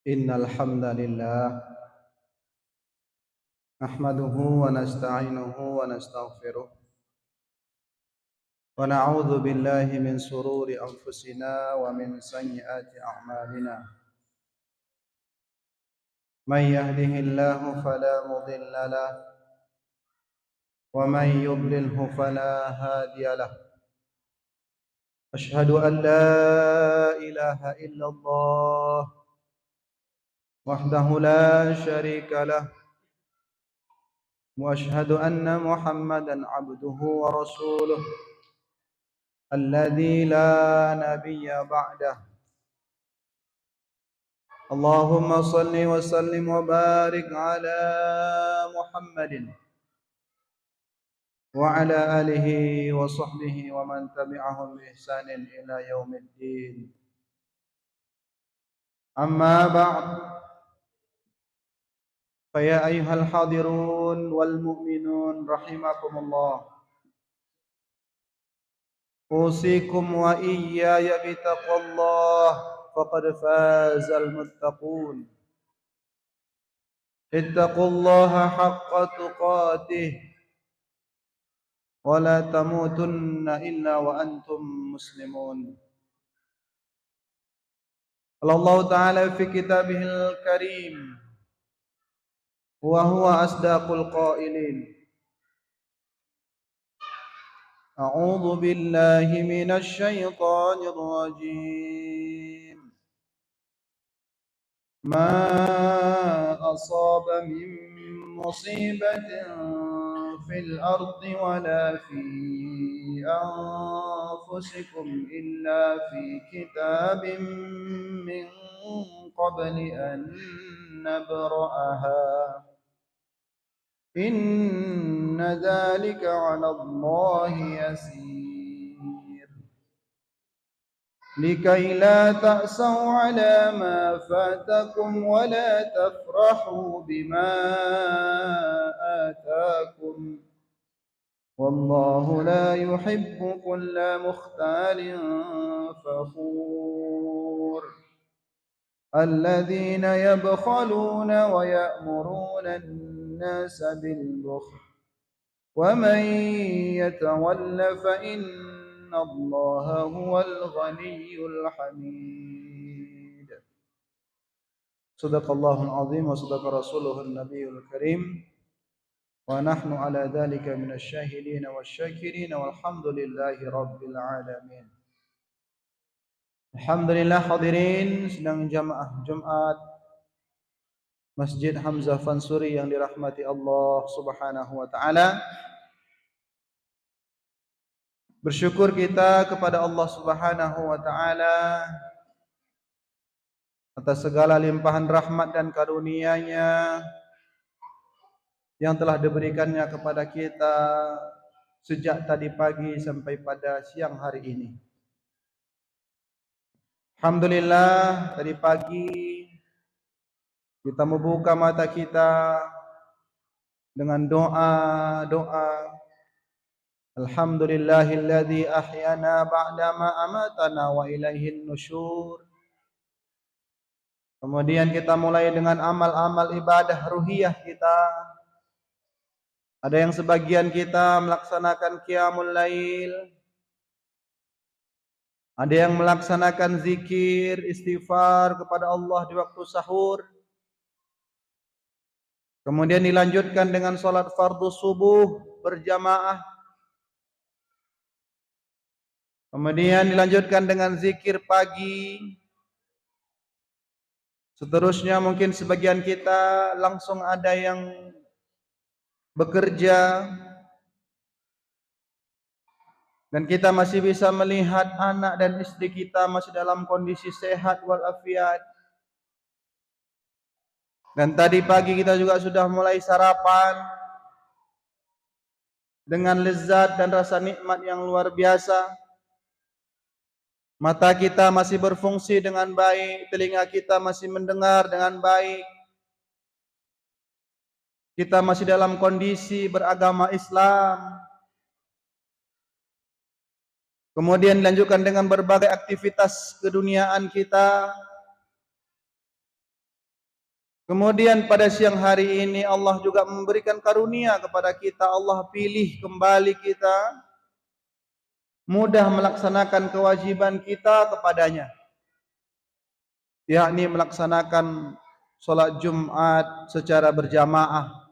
Innal hamdalillah nahmaduhu wa nasta'inuhu wa nastaghfiruh wa na'udzu billahi min sururi anfusina wa min sayyiati a'malina. Man yahdihillahu fala mudilla lahu wa man yudlilhu fala hadiya lahu. Ashhadu an la ilaha illallah wahdahu la syarika lahu wa ashhadu anna Muhammadan 'abduhu wa rasuluh alladzi la nabiyya ba'dah. Allahumma salli wa sallim wa barik ala Muhammadin wa ala alihi wa sahbihi wa man tabi'ahum bi ihsanin ila yaumiddin. Amma ba'd, fa ya ayyuhal hadirun wal mu'minun rahimakumullah. Usikum wa iyaya bi taqwallah faqad fazal muttaqun. Ittaqullaha haqqa tuqatih wa la tamutunna illa wa antum muslimun. Allah Ta'ala fi kitabihil karim wa huwa asdaqul qailin. A'udzu billahi minasy syaithanir rajim. Ma asaba min musibatin fil ardi wala fi anfusikum illa fi kitabim min qabli an nabra'aha. Inna dzalika 'ala Allahi yasir. Likai la ta'sau 'ala ma fatakum wa la tafrahu bima atakum. Wallahu la yuhibbu kulla mukhtalin fakhur. Alladzina yabkhaluna wa ya'muruna الناس بالبخل ومن يتول فإن الله هو الغني الحميد. صدق الله العظيم وصدق رسوله النبي الكريم ونحن على ذلك من الشاهدين والشاكرين والحمد لله رب العالمين. Alhamdulillah hadirin sedang jamaah Jumat Masjid Hamzah Fansuri yang dirahmati Allah Subhanahu wa taala. Bersyukur kita kepada Allah Subhanahu wa taala atas segala limpahan rahmat dan karunia-Nya yang telah diberikannya kepada kita sejak tadi pagi sampai pada siang hari ini. Alhamdulillah tadi pagi kita membuka mata kita dengan doa. Alhamdulillahilladzi ahyana ba'dama amatana wa ilaihin nusyur. Kemudian kita mulai dengan amal-amal ibadah ruhiyah kita. Ada yang sebagian kita melaksanakan qiyamul lail. Ada yang melaksanakan zikir, istighfar kepada Allah di waktu sahur. Kemudian dilanjutkan dengan salat fardu subuh berjamaah. Kemudian dilanjutkan dengan zikir pagi. Seterusnya mungkin sebagian kita langsung ada yang bekerja. Dan kita masih bisa melihat anak dan istri kita masih dalam kondisi sehat walafiat. Dan tadi pagi kita juga sudah mulai sarapan dengan lezat dan rasa nikmat yang luar biasa. Mata kita masih berfungsi dengan baik, telinga kita masih mendengar dengan baik. Kita masih dalam kondisi beragama Islam. Kemudian dilanjutkan dengan berbagai aktivitas keduniaan kita. Kemudian pada siang hari ini Allah juga memberikan karunia kepada kita. Allah pilih kembali kita mudah melaksanakan kewajiban kita kepadanya, yakni melaksanakan sholat Jumat secara berjamaah.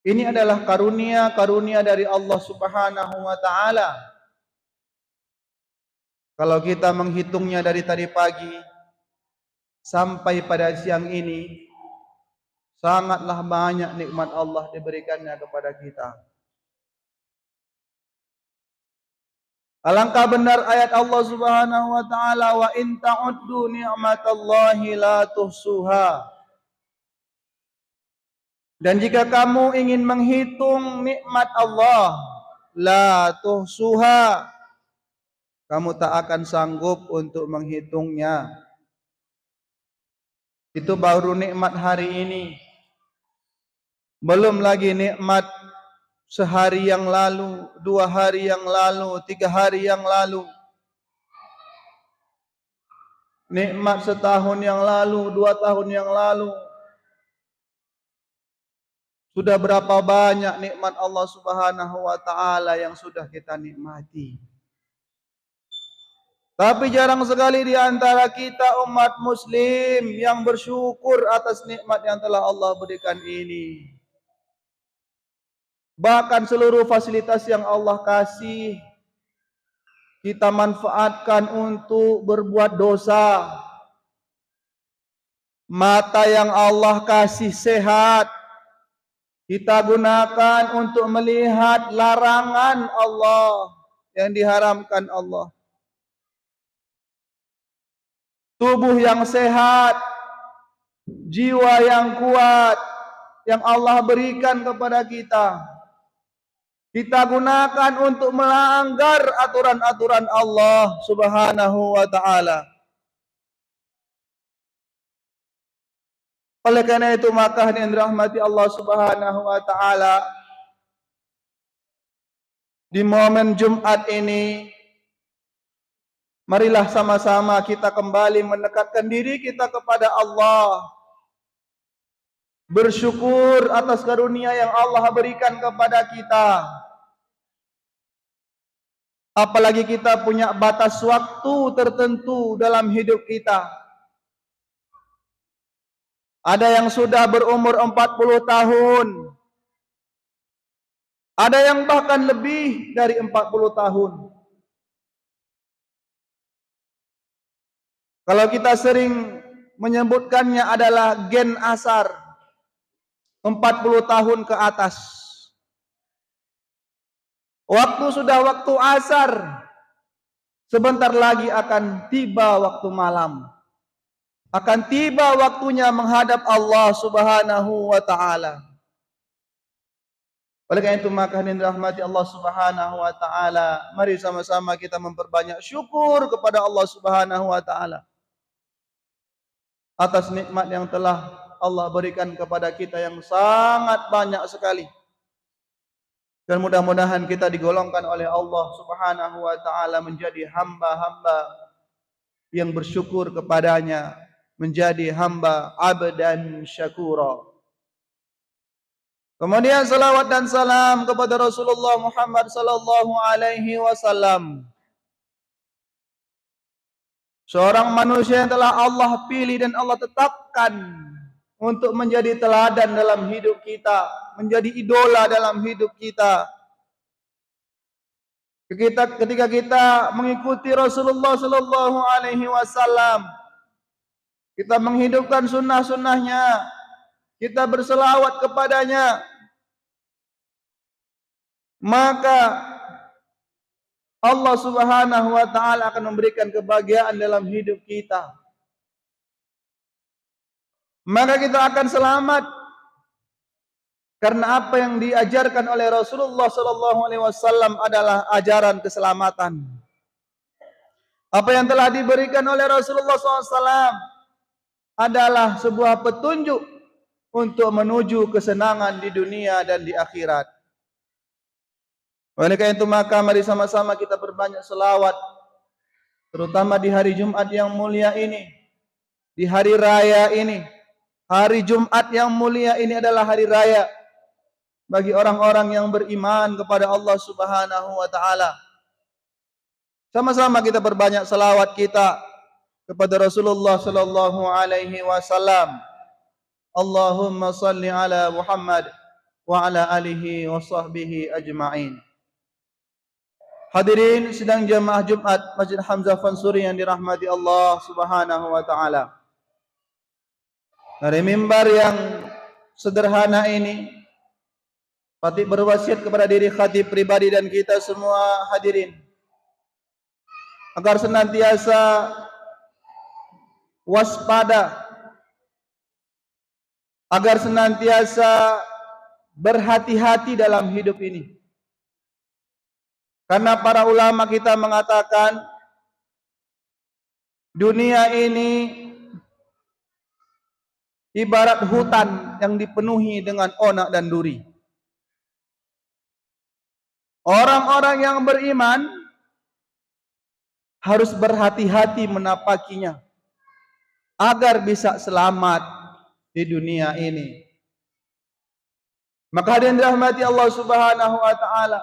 Ini adalah karunia dari Allah Subhanahu wa taala. Kalau kita menghitungnya dari tadi pagi sampai pada siang ini, sangatlah banyak nikmat Allah diberikannya kepada kita. Alangkah benar ayat Allah Subhanahu wa taala, wa in ta'uddu ni'matallahi la tuhsuha. Dan jika kamu ingin menghitung nikmat Allah, la tuhsuha, kamu tak akan sanggup untuk menghitungnya. Itu baru nikmat hari ini. Belum lagi nikmat sehari yang lalu, 2 hari yang lalu, 3 hari yang lalu. Nikmat setahun yang lalu, 2 tahun yang lalu. Sudah berapa banyak nikmat Allah Subhanahu wa taala yang sudah kita nikmati. Tapi jarang sekali di antara kita umat muslim yang bersyukur atas nikmat yang telah Allah berikan ini. Bahkan seluruh fasilitas yang Allah kasih, kita manfaatkan untuk berbuat dosa. Mata yang Allah kasih sehat, kita gunakan untuk melihat larangan Allah yang diharamkan Allah. Tubuh yang sehat, jiwa yang kuat yang Allah berikan kepada kita, kita gunakan untuk melanggar aturan-aturan Allah Subhanahu wa taala. Oleh karena itu maka yang dirahmati Allah Subhanahu wa taala, di momen Jumat ini marilah sama-sama kita kembali mendekatkan diri kita kepada Allah, bersyukur atas karunia yang Allah berikan kepada kita. Apalagi kita punya batas waktu tertentu dalam hidup kita. Ada yang sudah berumur 40 tahun. Ada yang bahkan lebih dari 40 tahun. Kalau kita sering menyebutkannya adalah gen asar, 40 tahun ke atas. Waktu sudah waktu asar. Sebentar lagi akan tiba waktu malam. Akan tiba waktunya menghadap Allah Subhanahu wa taala. Oleh karena itu maka yang dirahmati Allah Subhanahu wa taala, mari sama-sama kita memperbanyak syukur kepada Allah Subhanahu wa taala atas nikmat yang telah Allah berikan kepada kita yang sangat banyak sekali. Dan mudah-mudahan kita digolongkan oleh Allah Subhanahu wa taala menjadi hamba-hamba yang bersyukur kepadanya, menjadi hamba abdan syakura. Kemudian salawat dan salam kepada Rasulullah Muhammad sallallahu alaihi wasallam, seorang manusia yang telah Allah pilih dan Allah tetapkan untuk menjadi teladan dalam hidup kita, menjadi idola dalam hidup kita. Ketika kita mengikuti Rasulullah sallallahu alaihi wasallam, kita menghidupkan sunnah-sunnahnya, kita berselawat kepadanya, maka Allah Subhanahu wa taala akan memberikan kebahagiaan dalam hidup kita. Maka kita akan selamat karena apa yang diajarkan oleh Rasulullah sallallahu alaihi wasallam adalah ajaran keselamatan. Apa yang telah diberikan oleh Rasulullah SAW adalah sebuah petunjuk untuk menuju kesenangan di dunia dan di akhirat. Oleh karena itu maka mari sama-sama kita berbanyak selawat, terutama di hari Jumat yang mulia ini, di hari raya ini. Hari Jumat yang mulia ini adalah hari raya bagi orang-orang yang beriman kepada Allah Subhanahu wa taala. Sama-sama kita perbanyak salawat kita kepada Rasulullah sallallahu alaihi wasallam. Allahumma salli ala Muhammad wa ala alihi wa sahbihi ajma'in. Hadirin sidang jamaah Jumat Masjid Hamzah Fansuri yang dirahmati Allah Subhanahu wa taala. Dari mimbar yang sederhana ini, khatib berwasiat kepada diri khatib pribadi dan kita semua hadirin agar senantiasa waspada, agar senantiasa berhati-hati dalam hidup ini. Karena para ulama kita mengatakan dunia ini ibarat hutan yang dipenuhi dengan onak dan duri. Orang-orang yang beriman harus berhati-hati menapakinya agar bisa selamat di dunia ini. Maka hadirin dirahmati Allah Subhanahu wa taala,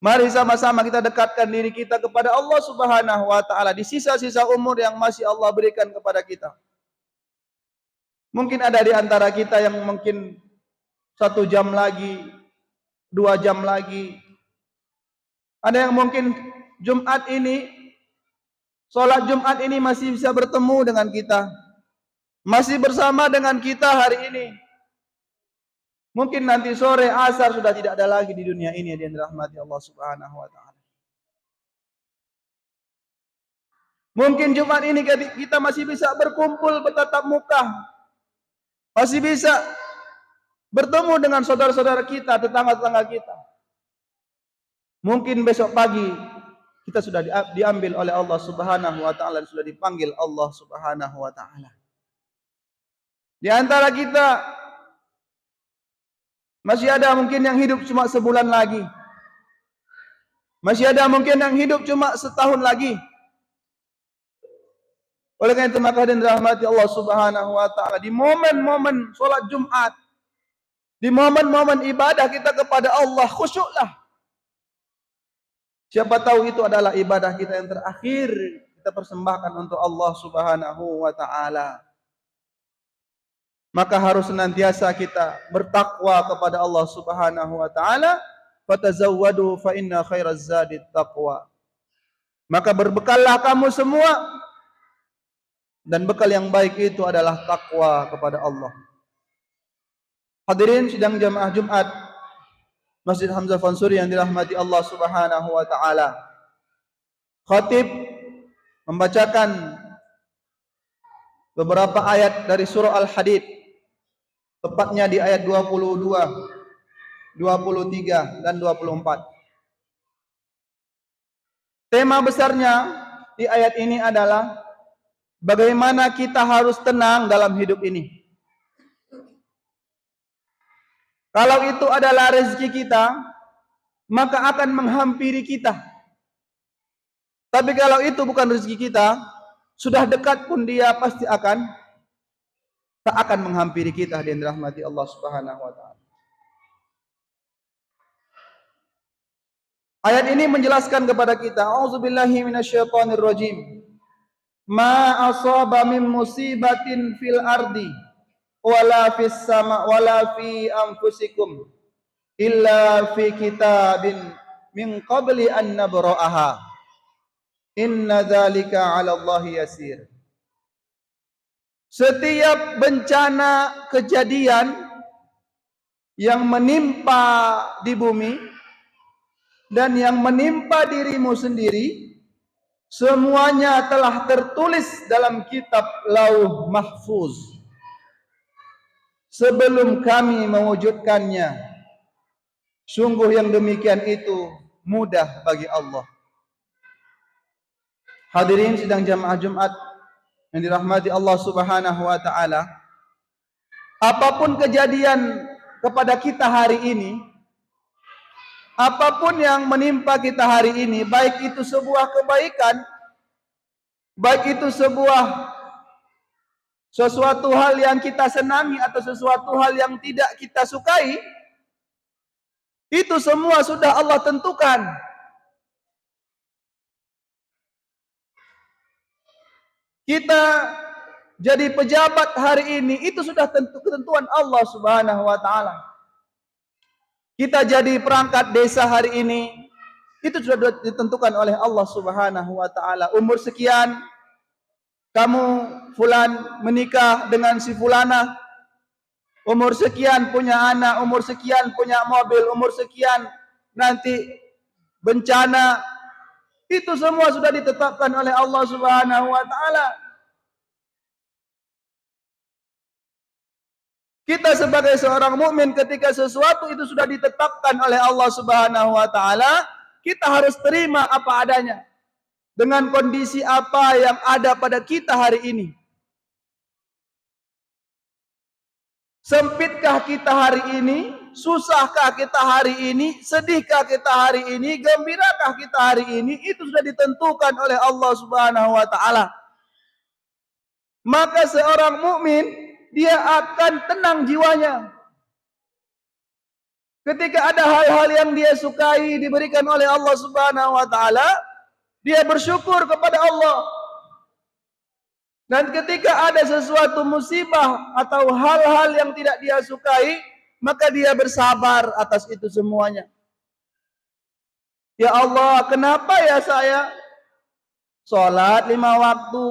mari sama-sama kita dekatkan diri kita kepada Allah Subhanahu wa taala di sisa-sisa umur yang masih Allah berikan kepada kita. Mungkin ada di antara kita yang mungkin 1 jam lagi, 2 jam lagi. Ada yang mungkin Jumat ini, sholat Jumat ini masih bisa bertemu dengan kita, masih bersama dengan kita hari ini. Mungkin nanti sore asar sudah tidak ada lagi di dunia ini yang dirahmati Allah Subhanahu wa taala. Mungkin Jumat ini kita masih bisa berkumpul bertatap muka, masih bisa bertemu dengan saudara-saudara kita, tetangga-tetangga kita. Mungkin besok pagi kita sudah diambil oleh Allah Subhanahu wa taala dan sudah dipanggil Allah Subhanahu wa taala. Di antara kita masih ada mungkin yang hidup cuma sebulan lagi. Masih ada mungkin yang hidup cuma setahun lagi. Oleh karena itu maka hadirin dirahmati Allah Subhanahu wa taala, di momen-momen salat Jumat, di momen-momen ibadah kita kepada Allah, khusyuklah. Siapa tahu itu adalah ibadah kita yang terakhir kita persembahkan untuk Allah Subhanahu wa taala. Maka harus senantiasa kita bertakwa kepada Allah Subhanahu wa taala. Fatazawwadu fa inna khairaz zadi taqwa. Maka berbekallah kamu semua, dan bekal yang baik itu adalah takwa kepada Allah. Hadirin sidang jamaah Jumat Masjid Hamzah Fansuri yang dirahmati Allah Subhanahu wa taala. Khatib membacakan beberapa ayat dari surah Al-Hadid, tepatnya di ayat 22, 23 dan 24. Tema besarnya di ayat ini adalah bagaimana kita harus tenang dalam hidup ini. Kalau itu adalah rezeki kita, maka akan menghampiri kita. Tapi kalau itu bukan rezeki kita, sudah dekat pun dia pasti tak akan menghampiri kita dan dirahmati Allah Subhanahu wa taala. Ayat ini menjelaskan kepada kita, auzubillahi minasyaitonir rajim. Ma asaba min musibatin fil ardi wala fis sama wala fi anfusikum illa fi kitabin min qabli an nabra'aha. Inna dzalika 'ala Allahi yasir. Setiap bencana kejadian yang menimpa di bumi dan yang menimpa dirimu sendiri, semuanya telah tertulis dalam kitab Lauh Mahfuz sebelum kami mewujudkannya. Sungguh yang demikian itu mudah bagi Allah. Hadirin sidang jamaah Jumat yang dirahmati Allah Subhanahu wa taala, apapun kejadian kepada kita hari ini, apapun yang menimpa kita hari ini, baik itu sebuah kebaikan Baik itu sesuatu hal yang kita senangi atau sesuatu hal yang tidak kita sukai, itu semua sudah Allah tentukan. Kita jadi pejabat hari ini, itu sudah ketentuan Allah Subhanahu wa taala. Kita jadi perangkat desa hari ini, itu sudah ditentukan oleh Allah Subhanahu wa taala. Umur sekian kamu fulan menikah dengan si fulana, umur sekian punya anak, umur sekian punya mobil, umur sekian nanti bencana, itu semua sudah ditetapkan oleh Allah Subhanahu wa taala. Kita sebagai seorang mukmin, ketika sesuatu itu sudah ditetapkan oleh Allah Subhanahu wa taala, kita harus terima apa adanya dengan kondisi apa yang ada pada kita hari ini. Sempitkah kita hari ini? Susahkah kita hari ini? Sedihkah kita hari ini? Gembirakah kita hari ini? Itu sudah ditentukan oleh Allah Subhanahu wa taala. Maka seorang mukmin dia akan tenang jiwanya. Ketika ada hal-hal yang dia sukai diberikan oleh Allah Subhanahu wa taala, dia bersyukur kepada Allah. Dan ketika ada sesuatu musibah atau hal-hal yang tidak dia sukai, maka dia bersabar atas itu semuanya. Ya Allah, kenapa ya saya sholat 5 waktu,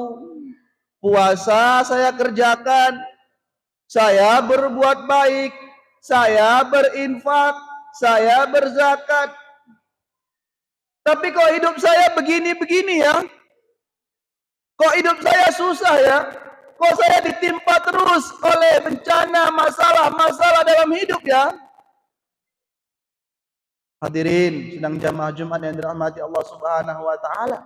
puasa saya kerjakan, saya berbuat baik, saya berinfak, saya berzakat. Tapi kok hidup saya begini-begini ya? Kok hidup saya susah ya? Kok saya ditimpa terus oleh bencana, masalah-masalah dalam hidup ya? Hadirin sedang jamaah Jumat yang dirahmati Allah Subhanahu wa taala.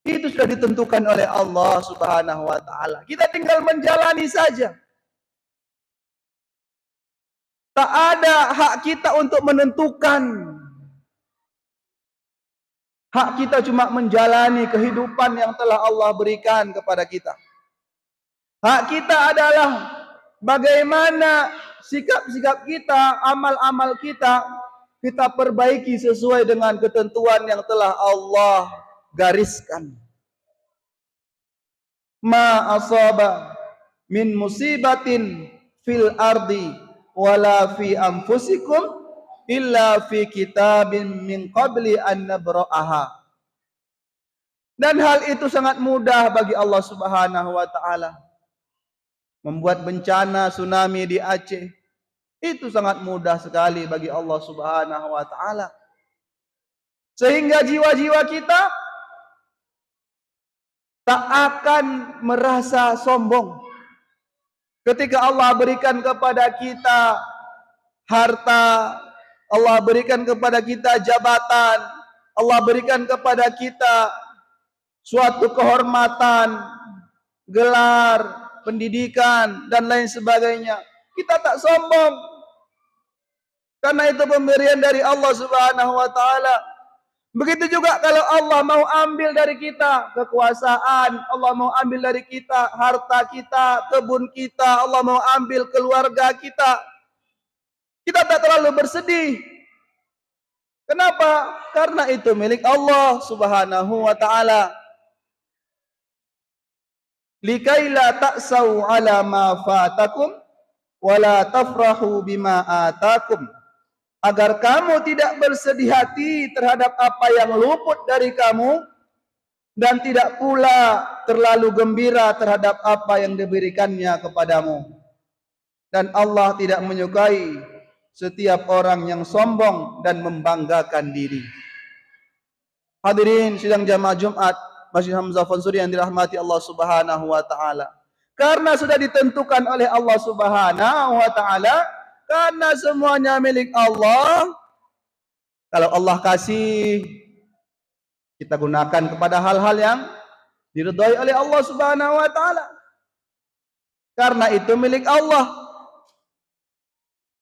Itu sudah ditentukan oleh Allah Subhanahu wa taala. Kita tinggal menjalani saja. Tak ada hak kita untuk menentukan. Hak kita cuma menjalani kehidupan yang telah Allah berikan kepada kita. Hak kita adalah bagaimana sikap-sikap kita, amal-amal kita perbaiki sesuai dengan ketentuan yang telah Allah gariskan. Ma asaba min musibatin fil ardi wala fi anfusikum illa fi kitabin min qabli an nabra'aha. Dan hal itu sangat mudah bagi Allah Subhanahu wa taala. Membuat bencana tsunami di Aceh itu sangat mudah sekali bagi Allah Subhanahu wa taala. Sehingga jiwa-jiwa kita tak akan merasa sombong ketika Allah berikan kepada kita harta, Allah berikan kepada kita jabatan, Allah berikan kepada kita suatu kehormatan, gelar, pendidikan, dan lain sebagainya. Kita tak sombong, karena itu pemberian dari Allah Subhanahu wa taala. Begitu juga kalau Allah mau ambil dari kita kekuasaan, Allah mau ambil dari kita harta kita, kebun kita, Allah mau ambil keluarga kita, kita tak terlalu bersedih. Kenapa? Karena itu milik Allah Subhanahu wa taala. Likaila ta'sau ala ma fatakum wala tafrahu bima atakum. Agar kamu tidak bersedih hati terhadap apa yang luput dari kamu, dan tidak pula terlalu gembira terhadap apa yang diberikannya kepadamu. Dan Allah tidak menyukai setiap orang yang sombong dan membanggakan diri. Hadirin sidang jamaah Jumat Masjid Hamzah Fansuri yang dirahmati Allah Subhanahu wa taala. Karena sudah ditentukan oleh Allah Subhanahu wa taala, karena semuanya milik Allah. Kalau Allah kasih, kita gunakan kepada hal-hal yang diridhai oleh Allah Subhanahu wa taala. Karena itu milik Allah.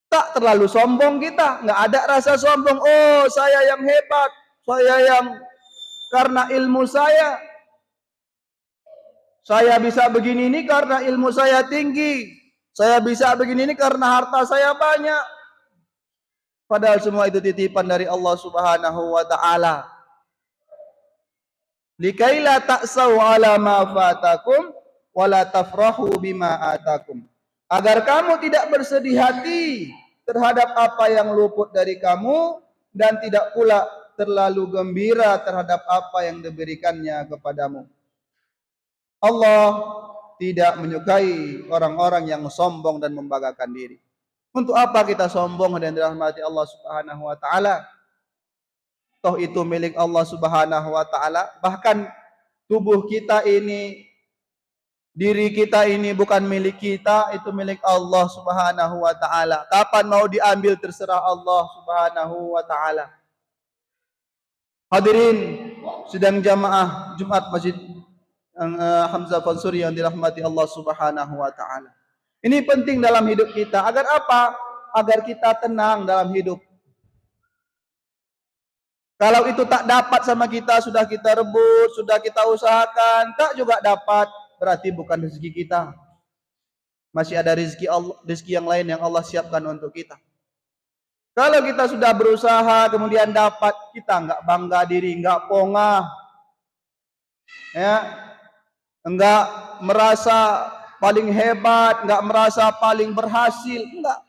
Tak terlalu sombong kita, enggak ada rasa sombong. Oh, saya yang hebat, saya yang karena ilmu saya, Saya bisa begini ini karena ilmu saya tinggi. Saya bisa begini ini karena harta saya banyak. Padahal semua itu titipan dari Allah Subhanahu wa taala. Likaila ta'sau ala ma fatakum wala tafrahu bima atakum. Agar kamu tidak bersedih hati terhadap apa yang luput dari kamu dan tidak pula terlalu gembira terhadap apa yang diberikannya kepadamu. Allah tidak menyukai orang-orang yang sombong dan membanggakan diri. Untuk apa kita sombong dan dirahmati Allah Subhanahu wa taala? Toh itu milik Allah Subhanahu wa taala. Bahkan tubuh kita ini, diri kita ini bukan milik kita, itu milik Allah Subhanahu wa taala. Kapan mau diambil terserah Allah Subhanahu wa taala. Hadirin sidang jamaah Jumat Masjid Hamzah Fansuri yang dirahmati Allah Subhanahu wa taala. Ini penting dalam hidup kita. Agar apa? Agar kita tenang dalam hidup. Kalau itu tak dapat sama kita, sudah kita rebut, sudah kita usahakan, tak juga dapat, berarti bukan rezeki kita. Masih ada rezeki yang lain yang Allah siapkan untuk kita. Kalau kita sudah berusaha kemudian dapat, kita enggak bangga diri, enggak pongah, ya, enggak merasa paling hebat, enggak merasa paling berhasil, enggak.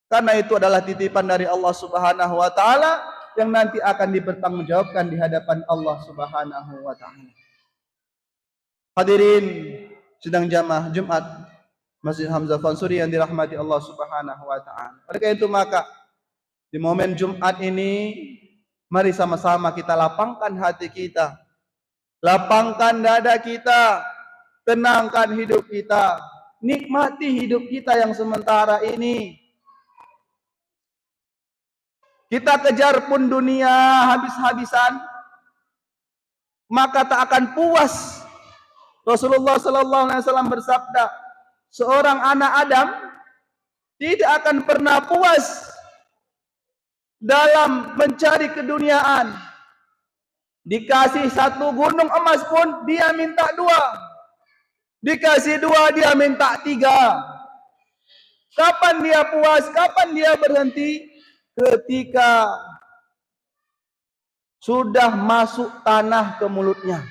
Karena itu adalah titipan dari Allah Subhanahu wa taala yang nanti akan dipertanggungjawabkan di hadapan Allah Subhanahu wa taala. Hadirin sidang jamaah Jumat Masjid Hamzah Fansuri yang dirahmati Allah Subhanahu wa taala. Oleh karena itu maka di momen Jumat ini mari sama-sama kita lapangkan hati kita, lapangkan dada kita, tenangkan hidup kita, nikmati hidup kita yang sementara ini. Kita kejar pun dunia habis-habisan, maka tak akan puas. Rasulullah sallallahu alaihi wasallam bersabda, seorang anak Adam tidak akan pernah puas dalam mencari keduniaan. Dikasih satu gunung emas pun dia minta dua. Dikasih dua dia minta tiga. Kapan dia puas? Kapan dia berhenti? Ketika sudah masuk tanah ke mulutnya,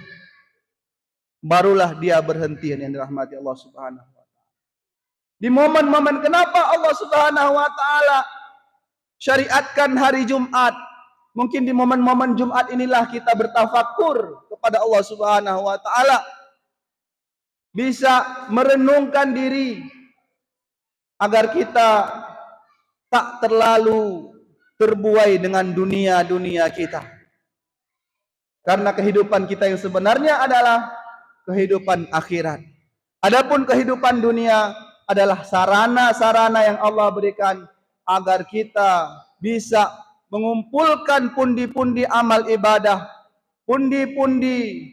barulah dia berhenti yang dirahmati Allah Subhanahu wa taala. Di momen-momen kenapa Allah Subhanahu wa taala syariatkan hari Jumat? Mungkin di momen-momen Jumat inilah kita bertafakur kepada Allah Subhanahu wa taala. Bisa merenungkan diri agar kita tak terlalu terbuai dengan dunia-dunia kita. Karena kehidupan kita yang sebenarnya adalah kehidupan akhirat. Adapun kehidupan dunia adalah sarana-sarana yang Allah berikan agar kita bisa mengumpulkan pundi-pundi amal ibadah, pundi-pundi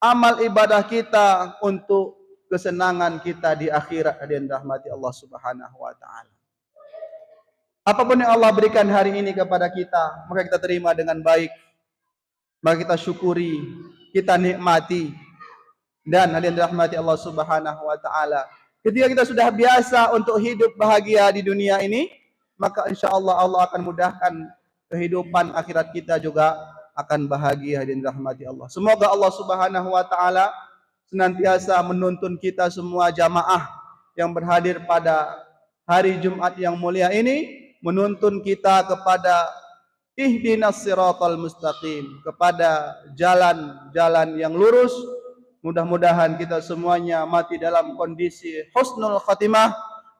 amal ibadah kita untuk kesenangan kita di akhirat yang dirahmati Allah Subhanahu wa taala. Apapun yang Allah berikan hari ini kepada kita, maka kita terima dengan baik. Maka kita syukuri, kita nikmati. Dan hadirin dirahmati Allah Subhanahu wa taala. Ketika kita sudah biasa untuk hidup bahagia di dunia ini, maka insyaallah Allah akan mudahkan kehidupan akhirat kita juga akan bahagia hadirin dirahmati Allah. Semoga Allah Subhanahu wa taala senantiasa menuntun kita semua jamaah yang berhadir pada hari Jumat yang mulia ini, menuntun kita kepada ihdinas siratal mustaqim, kepada jalan-jalan yang lurus. Mudah-mudahan kita semuanya mati dalam kondisi husnul khatimah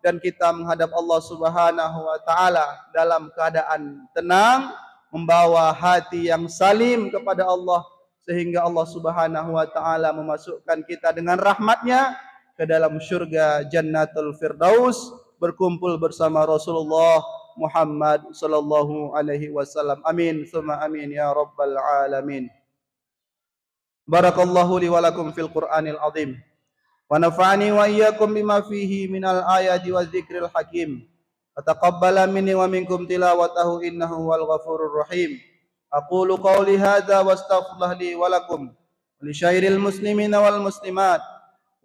dan kita menghadap Allah Subhanahu wa taala dalam keadaan tenang, membawa hati yang salim kepada Allah, sehingga Allah Subhanahu wa taala memasukkan kita dengan rahmatnya ke dalam syurga Jannatul Firdaus, berkumpul bersama Rasulullah Muhammad sallallahu alaihi wasallam. Amin summa amin ya rabbal alamin. Barakallahu li wa lakum fil Qur'anil azim. Wa nafa'ani wa iyyakum bima fihi minal ayati wadh-dhikril hakim. Wa taqabbala minni wa minkum tilawatahu innahu wal ghafurur rahim. Aqulu qawli hadza wastaghfirullah li wa lakum lisyairil muslimina wal muslimat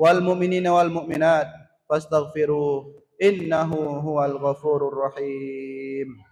wal mu'minina wal mu'minat fastaghfiruh innahu huwal ghafurur rahim.